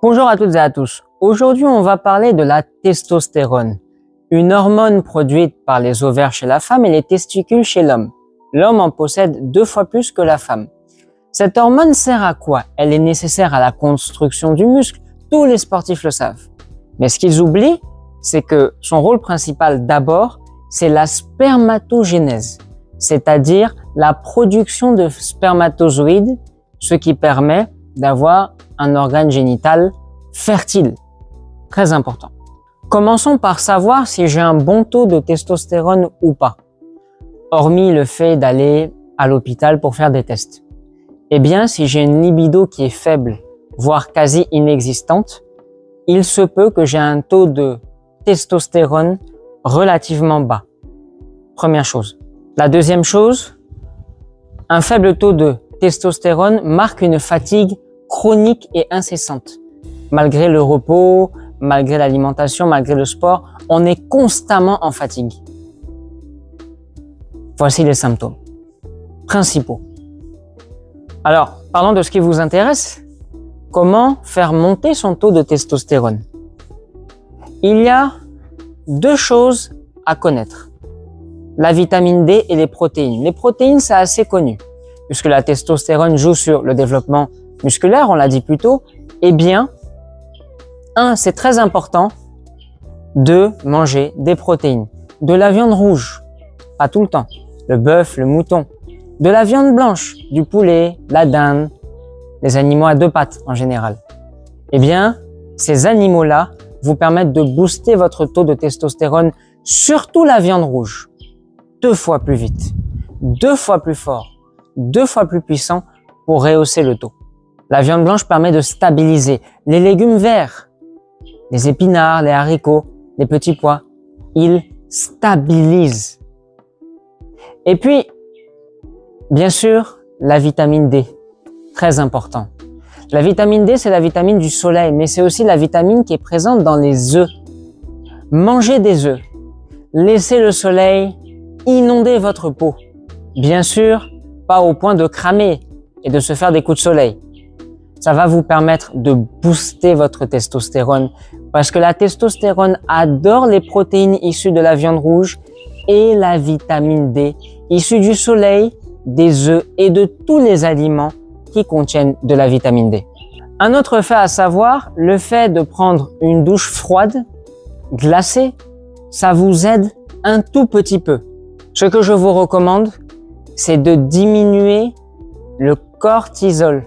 Bonjour à toutes et à tous. Aujourd'hui, on va parler de la testostérone, une hormone produite par les ovaires chez la femme et les testicules chez l'homme. L'homme en possède 2 fois plus que la femme. Cette hormone sert à quoi? Elle est nécessaire à la construction du muscle. Tous les sportifs le savent. Mais ce qu'ils oublient, c'est que son rôle principal d'abord, c'est la spermatogénèse, c'est-à-dire la production de spermatozoïdes, ce qui permet d'avoir un organe génital fertile. Très important. Commençons par savoir si j'ai un bon taux de testostérone ou pas. Hormis le fait d'aller à l'hôpital pour faire des tests. Eh bien, si j'ai une libido qui est faible, voire quasi inexistante, il se peut que j'ai un taux de testostérone relativement bas. Première chose. La deuxième chose, un faible taux de testostérone marque une fatigue chronique et incessante. Malgré le repos, malgré l'alimentation, malgré le sport, on est constamment en fatigue. Voici les symptômes principaux. Alors, parlons de ce qui vous intéresse. Comment faire monter son taux de testostérone? Il y a 2 choses à connaître. La vitamine D et les protéines. Les protéines, c'est assez connu, puisque la testostérone joue sur le développement musculaire, on l'a dit plus tôt. Eh bien, c'est très important de manger des protéines. De la viande rouge, pas tout le temps, le bœuf, le mouton. De la viande blanche, du poulet, la dinde, les animaux à 2 pattes en général. Eh bien, ces animaux-là vous permettent de booster votre taux de testostérone, surtout la viande rouge. 2 fois plus vite, 2 fois plus fort, 2 fois plus puissant pour rehausser le taux. La viande blanche permet de stabiliser. Les légumes verts, les épinards, les haricots, les petits pois, ils stabilisent. Et puis, bien sûr, la vitamine D, très important. La vitamine D, c'est la vitamine du soleil, mais c'est aussi la vitamine qui est présente dans les œufs. Mangez des œufs. Laissez le soleil inonder votre peau. Bien sûr, pas au point de cramer et de se faire des coups de soleil. Ça va vous permettre de booster votre testostérone parce que la testostérone adore les protéines issues de la viande rouge et la vitamine D issue du soleil, des œufs et de tous les aliments qui contiennent de la vitamine D. Un autre fait à savoir, le fait de prendre une douche froide, glacée, ça vous aide un tout petit peu. Ce que je vous recommande, c'est de diminuer le cortisol,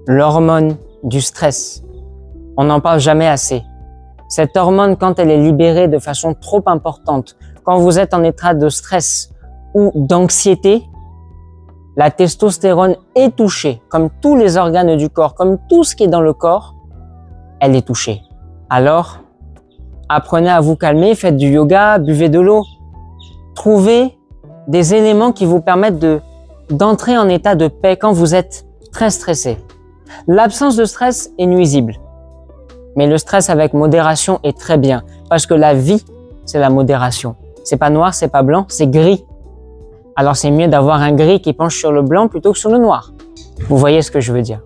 l'hormone du stress. On n'en parle jamais assez. Cette hormone, quand elle est libérée de façon trop importante, quand vous êtes en état de stress ou d'anxiété, la testostérone est touchée, comme tous les organes du corps, comme tout ce qui est dans le corps, elle est touchée. Alors, apprenez à vous calmer, faites du yoga, buvez de l'eau. Trouvez des éléments qui vous permettent d'entrer en état de paix quand vous êtes très stressé. L'absence de stress est nuisible, mais le stress avec modération est très bien, parce que la vie, c'est la modération. C'est pas noir, c'est pas blanc, c'est gris. Alors c'est mieux d'avoir un gris qui penche sur le blanc plutôt que sur le noir. Vous voyez ce que je veux dire.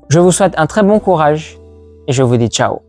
Je vous souhaite un très bon courage et je vous dis ciao.